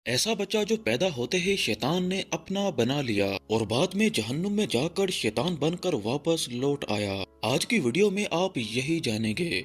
ऐसा बच्चा जो पैदा होते ही शैतान ने अपना बना लिया और बाद में जहन्नुम में जाकर शैतान बनकर वापस लौट आया। आज की वीडियो में आप यही जानेंगे।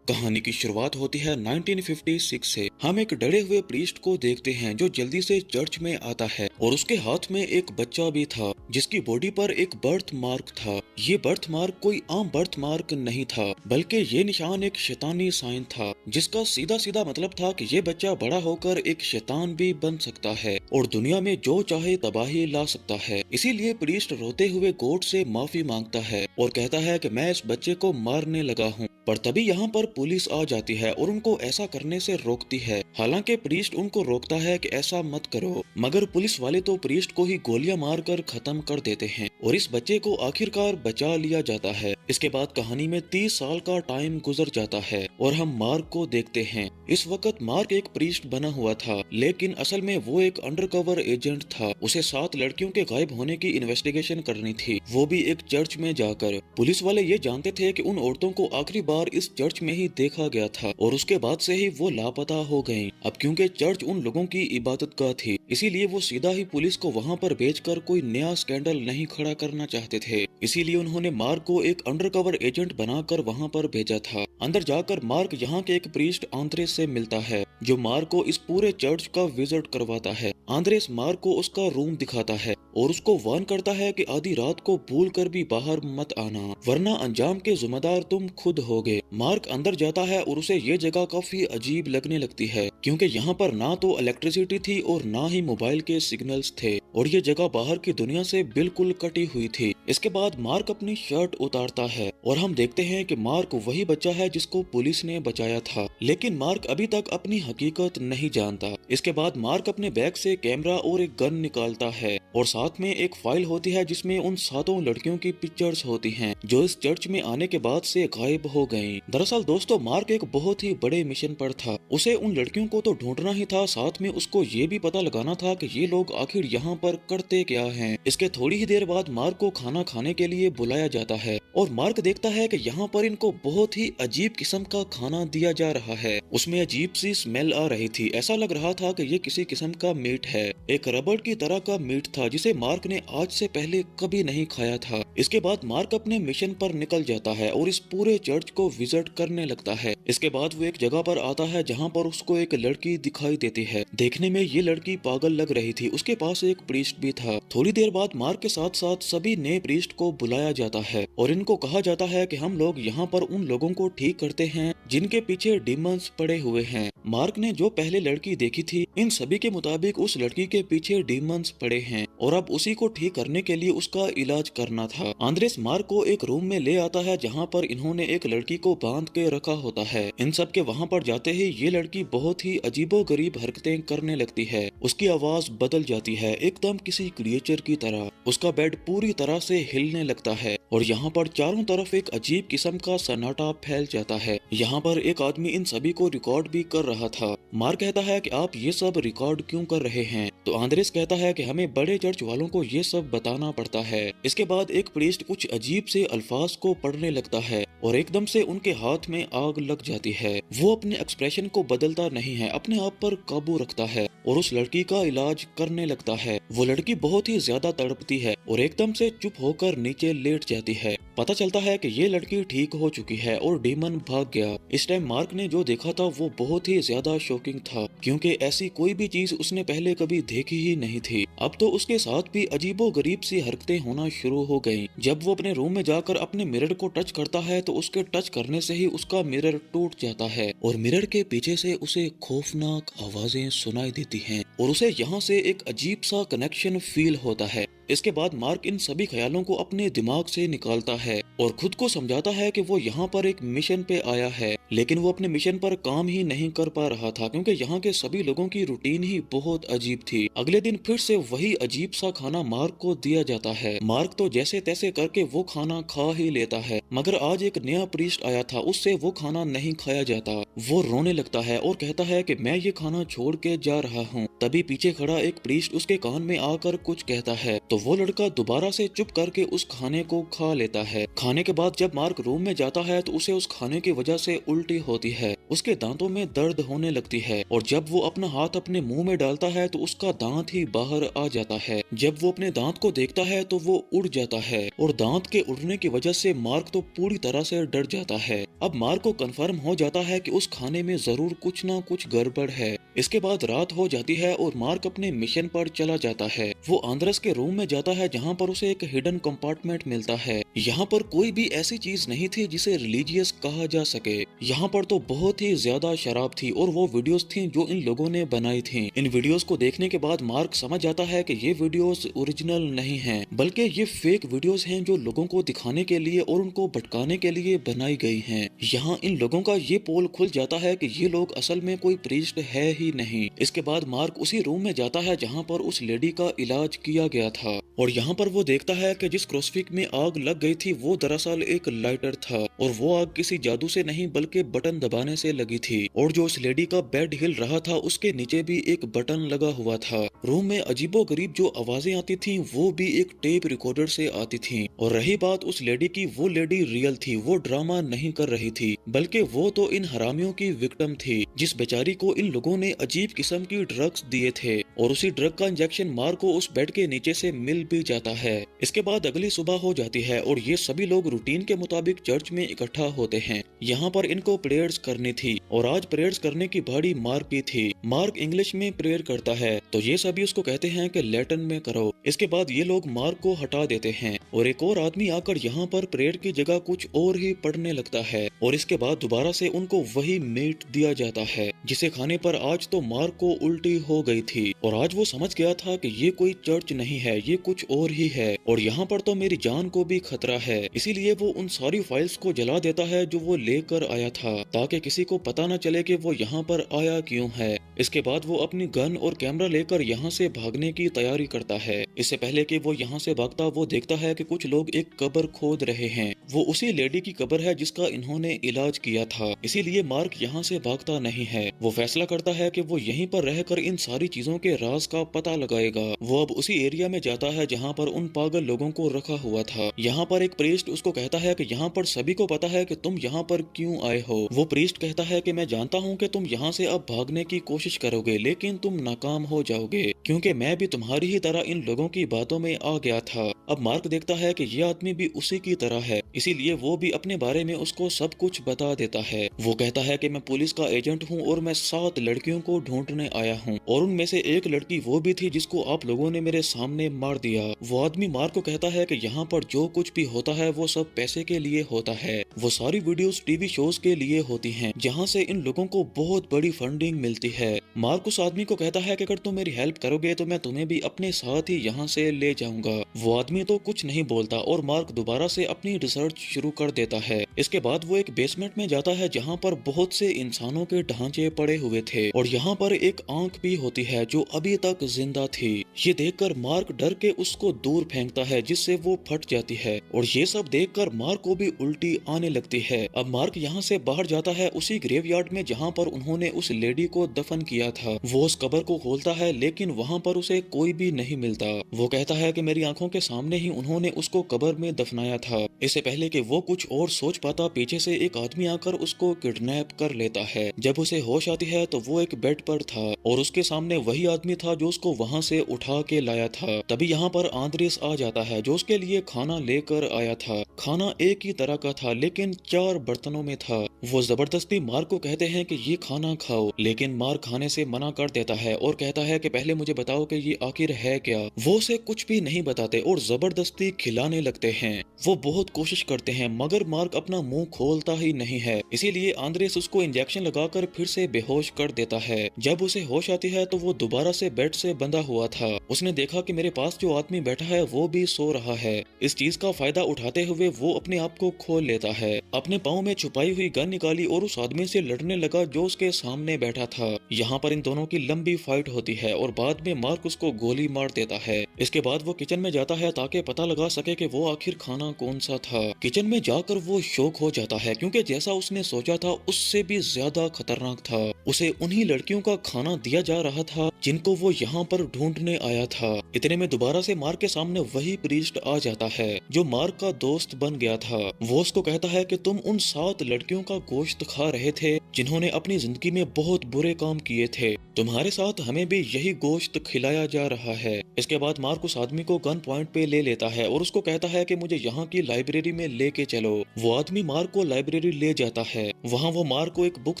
कहानी की शुरुआत होती है 1956 से। हम एक डरे हुए प्रीस्ट को देखते हैं जो जल्दी से चर्च में आता है और उसके हाथ में एक बच्चा भी था जिसकी बॉडी पर एक बर्थ मार्क था। ये बर्थ मार्क कोई आम बर्थ मार्क नहीं था बल्कि ये निशान एक शैतानी साइन था जिसका सीधा सीधा मतलब था कि ये बच्चा बड़ा होकर एक शैतान भी बन सकता है और दुनिया में जो चाहे तबाही ला सकता है। इसीलिए प्रीस्ट रोते हुए गॉड से माफी मांगता है और कहता है कि मैं इस बच्चे को मारने लगा हूँ। पर तभी यहाँ पर पुलिस आ जाती है और उनको ऐसा करने से रोकती है। हालांकि प्रीस्ट उनको रोकता है कि ऐसा मत करो, मगर पुलिस वाले तो प्रीस्ट को ही गोलियां मारकर खत्म कर देते हैं और इस बच्चे को आखिरकार बचा लिया जाता है। इसके बाद कहानी में 30 साल का टाइम गुजर जाता है और हम मार्क को देखते हैं। इस वक्त मार्क एक प्रीस्ट बना हुआ था लेकिन असल में वो एक अंडरकवर एजेंट था। उसे 7 लड़कियों के गायब होने की इन्वेस्टिगेशन करनी थी, वो भी एक चर्च में जाकर। पुलिस वाले ये जानते थे कि उन औरतों को आखिरी बार इस चर्च में ही देखा गया था और उसके बाद से ही वो लापता हो गईं। अब क्योंकि चर्च उन लोगों की इबादत गाह थी, इसीलिए वो सीधा ही पुलिस को वहां पर भेजकर कोई नया स्कैंडल नहीं खड़ा करना चाहते थे। इसीलिए उन्होंने मार्क को एक अंडरकवर एजेंट बनाकर वहां पर भेजा था। अंदर जाकर मार्क यहाँ के एक प्रीस्ट आंद्रेस से मिलता है जो मार्क को इस पूरे चर्च का विजिट करवाता है। आंद्रेस मार्क को उसका रूम दिखाता है और उसको वार्न करता है कि आधी रात को भूल कर भी बाहर मत आना वरना अंजाम के जिम्मेदार तुम खुद होगे। मार्क अंदर जाता है और उसे ये जगह काफी अजीब लगने लगती है क्योंकि यहाँ पर ना तो इलेक्ट्रिसिटी थी और ना ही मोबाइल के सिग्नल्स थे और ये जगह बाहर की दुनिया से बिल्कुल कटी हुई थी। इसके बाद मार्क अपनी शर्ट उतारता है और हम देखते हैं कि मार्क वही बच्चा है जिसको पुलिस ने बचाया था, लेकिन मार्क अभी तक अपनी हकीकत नहीं जानता। इसके बाद मार्क अपने बैग से कैमरा और एक गन निकालता है और साथ में एक फाइल होती है जिसमें उन 7 लड़कियों की पिक्चर्स होती हैं जो इस चर्च में आने के बाद से गायब हो गयी। दरअसल दोस्तों मार्क एक बहुत ही बड़े मिशन पर था। उसे उन लड़कियों को तो ढूंढना ही था, साथ में उसको ये भी पता लगाना था कि ये लोग आखिर यहाँ पर करते क्या हैं। इसके थोड़ी ही देर बाद मार्क को खाना खाने के लिए बुलाया जाता है और मार्क देखता है कि यहाँ पर इनको बहुत ही अजीब किस्म का खाना दिया जा रहा है। उसमें अजीब सी स्मेल आ रही थी, ऐसा लग रहा था कि ये किसी किस्म का मीट है। एक रबड़ की तरह का मीट था जिसे मार्क ने आज से पहले कभी नहीं खाया था। इसके बाद मार्क अपने मिशन पर निकल जाता है और इस पूरे चर्च को विजिट करने लगता है। इसके बाद वो एक जगह पर आता है जहाँ पर उसको एक लड़की दिखाई देती है। देखने में ये लड़की पागल लग रही थी। उसके पास एक प्रीस्ट भी था। थोड़ी देर बाद मार्क के साथ साथ सभी नए प्रीस्ट को बुलाया जाता है और इनको कहा जाता है कि हम लोग यहाँ पर उन लोगों को ठीक करते हैं जिनके पीछे डीमंस पड़े हुए हैं। मार्क ने जो पहले लड़की देखी थी, इन सभी के मुताबिक उस लड़की के पीछे डीमंस पड़े हैं और अब उसी को ठीक करने के लिए उसका इलाज करना था। आंद्रेस मार्क को एक रूम में ले आता है जहाँ पर इन्होंने एक लड़की को बांध के रखा होता है। इन सब के वहाँ पर जाते ही ये लड़की बहुत ही अजीबोगरीब हरकतें करने लगती है। उसकी आवाज बदल जाती है एकदम किसी क्रिएचर की तरह। उसका बेड पूरी तरह से हिलने लगता है और यहाँ पर चारों तरफ एक अजीब किस्म का सन्नाटा फैल जाता है। यहाँ पर एक आदमी इन सभी को रिकॉर्ड भी कर रहा था। मार्क कहता है कि आप ये सब रिकॉर्ड क्यों कर रहे हैं? तो आंद्रेस कहता है कि हमें बड़े चर्च वालों को ये सब बताना पड़ता है। इसके बाद एक प्रीस्ट कुछ अजीब से अल्फाज को पढ़ने लगता है और एकदम से उनके हाथ में आग लग जाती है। वो अपने एक्सप्रेशन को बदलता नहीं है, अपने आप पर काबू रखता है और उस लड़की का इलाज करने लगता है। वो लड़की बहुत ही ज्यादा तड़पती है और एकदम से चुप होकर नीचे लेट जाती है। पता चलता है कि ये लड़की ठीक हो चुकी है और डीमन भाग गया। इस टाइम मार्क ने जो देखा था वो बहुत ही ज्यादा शॉकिंग था क्योंकि ऐसी कोई भी चीज उसने पहले कभी देखी ही नहीं थी। अब तो उसके साथ भी अजीबो गरीब सी हरकतें होना शुरू हो गयी। जब वो अपने रूम में जाकर अपने मिरर को टच करता है तो उसके टच करने से ही उसका मिरर टूट जाता है और मिरर के पीछे से उसे खौफनाक आवाजें सुनाई देती हैं और उसे यहाँ से एक अजीब सा कनेक्शन फील होता है। इसके बाद मार्क इन सभी ख्यालों को अपने दिमाग से निकालता है और खुद को समझाता है कि वो यहाँ पर एक मिशन पे आया है, लेकिन वो अपने मिशन पर काम ही नहीं कर पा रहा था क्योंकि यहाँ के सभी लोगों की रूटीन ही बहुत अजीब थी। अगले दिन फिर से वही अजीब सा खाना मार्क को दिया जाता है। मार्क तो जैसे तैसे करके वो खाना खा ही लेता है, मगर आज एक नया प्रीस्ट आया था, उससे वो खाना नहीं खाया जाता। वो रोने लगता है और कहता है कि मैं ये खाना छोड़ के जा रहा हूँ। तभी पीछे खड़ा एक प्रीस्ट उसके कान में आकर कुछ कहता है तो वो लड़का दोबारा से चुप करके उस खाने को खा लेता है। खाने के बाद जब मार्क रूम में जाता है तो उसे उस खाने की वजह से उल्टी होती है, उसके दांतों में दर्द होने लगती है और जब वो अपना हाथ अपने मुंह में डालता है तो उसका दांत ही बाहर आ जाता है। जब वो अपने दांत को देखता है तो वो उड़ जाता है और दांत के उड़ने की वजह से मार्क तो पूरी तरह से डर जाता है। अब मार्क को कंफर्म हो जाता है कि उस खाने में जरूर कुछ ना कुछ गड़बड़ है। इसके बाद रात हो जाती है और मार्क अपने मिशन पर चला जाता है। वो आंद्रेस के रूम में जाता है जहाँ पर उसे एक हिडन कंपार्टमेंट मिलता है। यहाँ पर कोई भी ऐसी चीज नहीं थी जिसे रिलीजियस कहा जा सके। यहाँ पर तो बहुत ही ज्यादा शराब थी और वो वीडियोस थी जो इन लोगों ने बनाई थी। इन वीडियोस को देखने के बाद मार्क समझ जाता है कि ये वीडियोस ओरिजिनल नहीं हैं, बल्कि ये फेक वीडियोस हैं जो लोगों को दिखाने के लिए और उनको भटकाने के लिए बनाई गई हैं। यहाँ इन लोगों का ये पोल खुल जाता है कि ये लोग असल में कोई प्रीस्ट है ही नहीं। इसके बाद मार्क उसी रूम में जाता है जहाँ पर उस लेडी का इलाज किया गया था और यहाँ पर वो देखता है कि जिस क्रूसिफिक्स में आग लग गई थी वो दरअसल एक लाइटर था और वो आग किसी जादू से नहीं बल्कि बटन दबाने से लगी थी। और जो उस लेडी का बेड हिल रहा था उसके नीचे भी एक बटन लगा हुआ था। रूम में अजीबो गरीब जो आवाजें आती थी वो भी एक टेप रिकॉर्डर से आती थी। और रही बात उस लेडी की, वो लेडी रियल थी, वो ड्रामा नहीं कर रही थी, बल्कि वो तो इन हरामियों की विक्टिम थी जिस बेचारी को इन लोगों ने अजीब किस्म की ड्रग्स दिए थे और उसी ड्रग का इंजेक्शन मार्क को उस बेड के नीचे से मिल भी जाता है। इसके बाद अगली सुबह हो जाती है और ये सभी लोग रूटीन के मुताबिक चर्च में इकट्ठा होते हैं। यहाँ पर इनको प्रेयर्स करनी थी और आज प्रेयर्स करने की भाड़ी मार्क की थी। मार्क इंग्लिश में प्रेयर करता है तो ये सभी उसको कहते हैं कि लैटिन में करो। इसके बाद ये लोग मार्क को हटा देते हैं और एक और आदमी आकर यहाँ पर प्रेयर की जगह कुछ और ही पढ़ने लगता है और इसके बाद दोबारा से उनको वही मीट दिया जाता है जिसे खाने पर आज तो मार्क को उल्टी हो गई थी और आज वो समझ गया था कि ये कोई चर्च नहीं है, ये कुछ और ही है और यहाँ पर तो मेरी जान को भी खतरा है। इसीलिए वो उन सारी फाइल्स को जला देता है जो वो लेकर आया था ताकि किसी को पता न चले कि वो यहाँ पर आया क्यों है। इसके बाद वो अपनी गन और कैमरा लेकर यहाँ से भागने की तैयारी करता है। इससे पहले कि वो यहाँ से भागता वो देखता है कि कुछ लोग एक कब्र खोद रहे हैं। वो उसी लेडी की कब्र है जिसका इन्होंने इलाज किया था, इसीलिए मार्क यहाँ से भागता नहीं है। वो फैसला करता है कि वो यहीं पर रहकर इन सारी चीजों के राज का पता लगाएगा। वो अब उसी एरिया में जाता है जहाँ पर उन पागल लोगों को रखा हुआ था। यहाँ पर एक प्रीस्ट उसको कहता है कि यहाँ पर सभी को पता है कि तुम यहाँ पर क्यों आए हो। वो प्रीस्ट कहता है कि मैं जानता हूँ कि तुम यहाँ से अब भागने की कोशिश करोगे लेकिन तुम नाकाम हो जाओगे क्योंकि मैं भी तुम्हारी ही तरह इन लोगों की बातों में आ गया था। अब मार्क देखता है कि ये आदमी भी उसी की तरह है, इसीलिए वो भी अपने बारे में उसको सब कुछ बता देता है। वो कहता है कि मैं पुलिस का एजेंट हूँ और मैं 7 लड़कियों को ढूंढने आया हूँ और उनमें से एक लड़की वो भी थी जिसको आप लोगों ने मेरे सामने मार दिया। वो आदमी मार्क को कहता है कि यहाँ पर जो कुछ भी होता है वो सब पैसे के लिए होता है। वो सारी वीडियोस टीवी शोज के लिए होती हैं जहाँ से इन लोगों को बहुत बड़ी फंडिंग मिलती है। मार्क उस आदमी को कहता है कि अगर तुम मेरी हेल्प करोगे तो मैं तुम्हें भी अपने साथ ही यहाँ से ले जाऊंगा। वो आदमी तो कुछ नहीं बोलता और मार्क दोबारा से अपनी रिसर्च शुरू कर देता है। इसके बाद वो एक बेसमेंट में जाता है जहाँ पर बहुत से इंसानों के ढांचे पड़े हुए थे और यहाँ पर एक आंख भी होती है जो अभी तक जिंदा थी। ये देखकर मार्क डर के उसको दूर फेंकता है जिससे वो फट जाती है और ये सब देखकर मार्क को भी उल्टी आने लगती है। अब मार्क यहाँ से बाहर जाता है उसी ग्रेवयार्ड में जहाँ पर उन्होंने उस लेडी को दफन किया था। वो उस कब्र को खोलता है लेकिन वहाँ पर उसे कोई भी नहीं मिलता। वो कहता है कि मेरी आंखों के सामने ही उन्होंने उसको कब्र में दफनाया था। इससे पहले कि वो कुछ और सोच पाता पीछे से एक आदमी आकर उसको किडनैप कर लेता है। जब उसे होश आती है तो वो एक बेड पर था और उसके सामने वही आदमी था जो उसको वहाँ से उठा के लाया था। तभी यहाँ पर आंद्रेस आ जाता है जो उसके लिए खाना लेकर आया था। खाना एक ही तरह का था लेकिन 4 बर्तनों में था। वो जबरदस्ती मार्क को कहते हैं कि ये खाना खाओ, लेकिन मार्क खाने से मना कर देता है और कहता है कि पहले मुझे बताओ कि ये आखिर है क्या। वो उसे कुछ भी नहीं बताते और जबरदस्ती खिलाने लगते हैं। वो बहुत कोशिश करते हैं मगर मार्क अपना मुंह खोलता ही नहीं है, इसीलिए आंद्रेस उसको इंजेक्शन लगाकर फिर से बेहोश कर देता है। जब उसे होश आती है तो वो दोबारा से बेड से बंधा हुआ था। उसने देखा कि मेरे पास जो आदमी बैठा है वो भी सो रहा है। इस चीज का फायदा उठाते हुए वो अपने आप को खोल लेता है। अपने पाँव में छुपाई हुई गन निकाली और उस आदमी से लड़ने लगा जो उसके सामने बैठा था। यहाँ पर इन दोनों की लंबी फाइट होती है और बाद में मार्क उसको गोली मार देता है। इसके बाद वो किचन में जाता है ताकि पता लगा सके कि वो आखिर खाना कौन सा था। किचन में जाकर वो शॉक हो जाता है क्योंकि जैसा उसने सोचा था उससे भी ज्यादा खतरनाक था। उसे उन्हीं लड़कियों का खाना दिया जा रहा था जिनको वो यहाँ पर ढूंढने आया था। इतने में दोबारा से मार्क के सामने वही प्रीस्ट आ जाता है जो मार्क का दोस्त बन गया था। वो उसको कहता है कि तुम उन 7 लड़कियों का गोश्त खा रहे थे जिन्होंने अपनी जिंदगी में बहुत बुरे काम किए थे। तुम्हारे साथ हमें भी यही गोश्त खिलाया जा रहा है। इसके बाद मार्क उस आदमी को गन पॉइंट पे ले लेता है और उसको कहता है कि मुझे यहाँ की लाइब्रेरी में लेके चलो। वो आदमी मार्क को लाइब्रेरी ले जाता है। वहाँ वो मार्क को एक बुक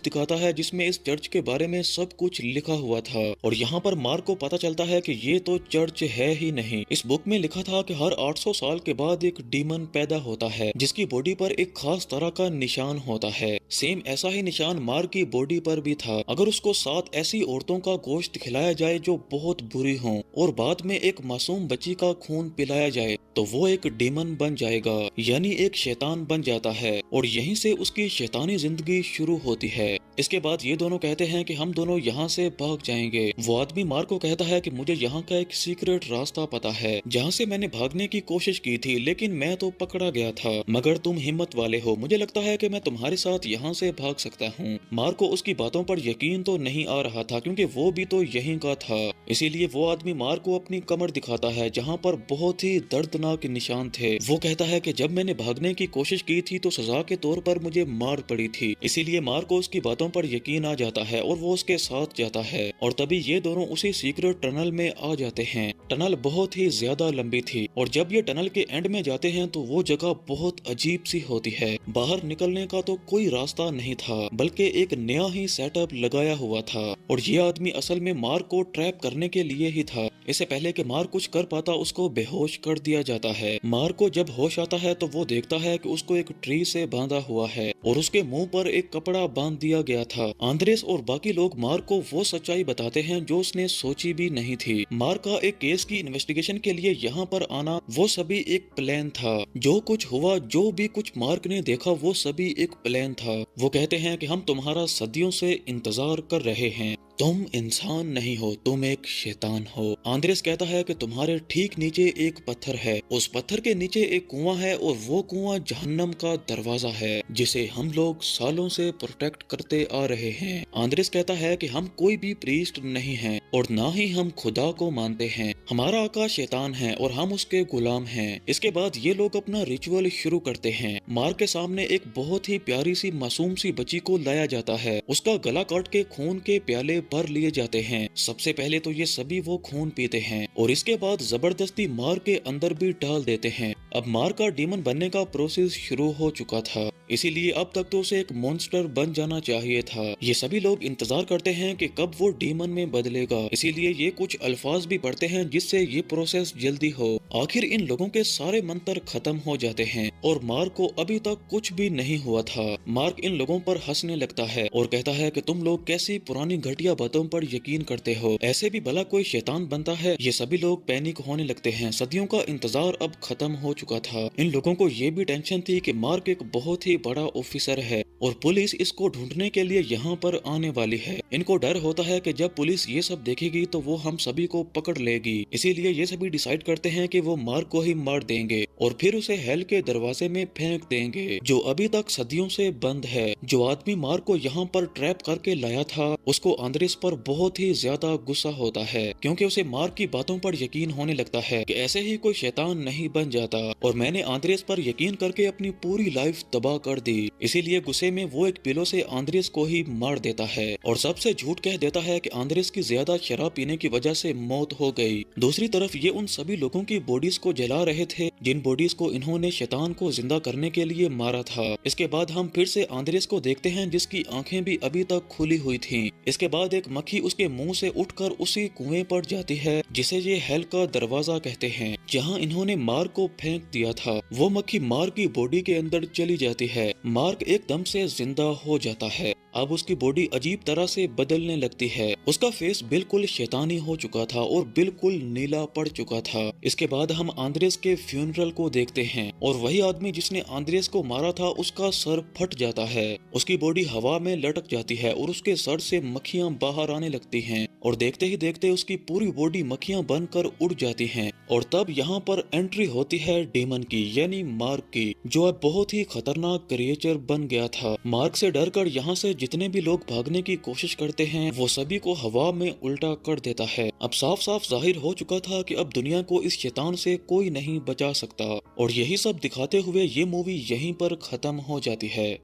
दिखाता है जिसमें इस चर्च के बारे में सब कुछ लिखा हुआ था और यहाँ पर मार्क को पता चलता है कि ये तो चर्च है ही नहीं। इस बुक में लिखा था कि हर 800 साल के बाद एक डीमन पैदा होता है जिसकी बॉडी पर एक खास तरह का निशान होता है। सेम ऐसा ही निशान मार्क की बॉडी पर भी था। अगर उसको 7 ऐसी औरतों का गोश्त खिलाया जाए जो बहुत बुरी हों और बाद में एक मासूम बच्ची का खून पिलाया जाए तो वो एक डीमन बन जाएगा, यानी एक शैतान बन जाता है और यहीं से उसकी शैतानी जिंदगी शुरू होती है। इसके बाद ये दोनों कहते हैं कि हम दोनों यहाँ से भाग जाएंगे। वो आदमी मार्क को कहता है कि मुझे यहाँ का एक सीक्रेट रास्ता पता है जहाँ से मैंने भागने की कोशिश की थी लेकिन मैं तो पकड़ा गया था, मगर तुम हिम्मत वाले हो, मुझे लगता है कि मैं तुम्हारे साथ यहाँ से भाग सकता हूँ। मार्क को उसकी बातों पर यकीन तो नहीं आ रहा था क्योंकि वो भी तो यहीं का था। इसीलिए वो आदमी मार्क को अपनी कमर दिखाता है जहाँ पर बहुत ही दर्दनाक निशान थे। वो कहता है कि जब मैंने भागने की कोशिश की थी तो सजा के तौर पर मुझे मार पड़ी थी। इसीलिए मार्क को उसकी बातों पर यकीन आ जाता है और वो उसके साथ जाता है और तभी ये दोनों उसी सीक्रेट टनल में आ जाते हैं। टनल बहुत ही ज्यादा लंबी थी और जब ये टनल के एंड में जाते हैं तो वो जगह बहुत अजीब सी होती है। बाहर निकलने का तो कोई रास्ता नहीं था बल्कि एक नया ही सेटअप लगाया हुआ था और ये आदमी असल में मार्क को ट्रैप करने के लिए ही था। इससे पहले कि मार्क कुछ कर पाता उसको बेहोश कर दिया जाता है। मार्क को जब होश आता है तो वो देखता है कि उसको एक ट्री से बांधा हुआ है और उसके मुंह पर एक कपड़ा बांध दिया गया था। आंद्रेस और बाकी लोग मार्क को वो सच्चाई बताते हैं जो उसने सोची भी नहीं थी। मार्क का एक केस की इन्वेस्टिगेशन के लिए यहाँ पर आना वो सभी एक प्लान था। जो कुछ हुआ, जो भी कुछ मार्क ने देखा, वो सभी एक प्लान था। वो कहते हैं कि हम तुम्हारा सदियों से इंतजार कर रहे हैं, तुम इंसान नहीं हो, तुम एक शैतान हो। आंद्रेस कहता है कि तुम्हारे ठीक नीचे एक पत्थर है, उस पत्थर के नीचे एक कुआं है और वो कुआं जहन्नम का दरवाजा है जिसे हम लोग सालों से प्रोटेक्ट करते आ रहे हैं। आंद्रेस कहता है कि हम कोई भी प्रीस्ट नहीं हैं और ना ही हम खुदा को मानते हैं, हमारा आका शैतान है और हम उसके गुलाम हैं। इसके बाद ये लोग अपना रिचुअल शुरू करते हैं। मार्क के सामने एक बहुत ही प्यारी सी मासूम सी बच्ची को लाया जाता है। उसका गला काट के खून के प्याले भर लिए जाते हैं। सबसे पहले तो ये सभी वो खून पीते हैं और इसके बाद जबरदस्ती मार्क के अंदर भी डाल देते हैं। अब मार्क का डीमन बनने का प्रोसेस शुरू हो चुका था, इसीलिए अब तक तो उसे एक मॉन्स्टर बन जाना चाहिए था। ये सभी लोग इंतजार करते हैं कि कब वो डीमन में बदलेगा, इसीलिए ये कुछ अल्फाज भी पढ़ते हैं जिससे ये प्रोसेस जल्दी हो। आखिर इन लोगों के सारे मंत्र खत्म हो जाते हैं और मार्क को अभी तक कुछ भी नहीं हुआ था। मार्क इन लोगों पर हंसने लगता है और कहता है कि तुम लोग कैसी पुरानी घटिया बातों पर यकीन करते हो, ऐसे भी भला कोई शैतान बनता है। ये सभी लोग पैनिक होने लगते हैं। सदियों का इंतजार अब खत्म हो चुका था। इन लोगों को ये भी टेंशन थी कि मार्क एक बहुत ही बड़ा ऑफिसर है और पुलिस इसको ढूंढने के लिए यहाँ पर आने वाली है। इनको डर होता है कि जब पुलिस ये सब देखेगी तो वो हम सभी को पकड़ लेगी, इसीलिए ये सभी डिसाइड करते हैं कि वो मार्क को ही मार देंगे और फिर उसे हेल के दरवाजे में फेंक देंगे जो अभी तक सदियों से बंद है। जो आदमी मार्क को यहाँ पर ट्रैप करके लाया था उसको आंद्रेस पर बहुत ही ज्यादा गुस्सा होता है क्योंकि उसे मार्क की बातों पर यकीन होने लगता है कि ऐसे ही कोई शैतान नहीं बन जाता और मैंने आंद्रेस पर यकीन करके अपनी पूरी लाइफ तबाह कर दी। इसीलिए गुस्से में वो एक पिलो से आंद्रेस को ही मार देता है और सबसे झूठ कह देता है कि आंद्रेस की ज्यादा शराब पीने की वजह से मौत हो गई। दूसरी तरफ ये उन सभी लोगों की बॉडीज को जला रहे थे जिन बॉडीज को इन्होंने शैतान को जिंदा करने के लिए मारा था। इसके बाद हम फिर से आंद्रेस को देखते हैं जिसकी आंखें भी अभी तक खुली हुई थी। इसके बाद एक मक्खी उसके मुंह से उठकर उसी कुएं पर जाती है जिसे ये हेल का दरवाजा कहते हैं, जहां इन्होंने मार्क को फेंक दिया था। वो मक्खी मार्क की बॉडी के अंदर चली जाती है। मार्क एकदम से जिंदा हो जाता है। अब उसकी बॉडी अजीब तरह से बदलने लगती है। उसका फेस बिल्कुल शैतानी हो चुका था और बिल्कुल नीला पड़ चुका था। इसके बाद हम आंद्रेस के फ्यूनरल को देखते हैं और वही आदमी जिसने आंद्रेस को मारा था उसका सर फट जाता है। उसकी बॉडी हवा में लटक जाती है और उसके सर से मक्खियां बाहर आने लगती हैं और देखते ही देखते उसकी पूरी बॉडी मक्खियां बनकर उड़ जाती हैं। और तब यहाँ पर एंट्री होती है डेमन की, यानी मार्क की, जो अब बहुत ही खतरनाक क्रिएचर बन गया था। मार्क से डरकर यहाँ से जितने भी लोग भागने की कोशिश करते हैं वो सभी को हवा में उल्टा कर देता है। अब साफ साफ जाहिर हो चुका था कि अब दुनिया को इस शैतान से कोई नहीं बचा सकता। और यही सब दिखाते हुए ये मूवी यहीं पर खत्म हो जाती है।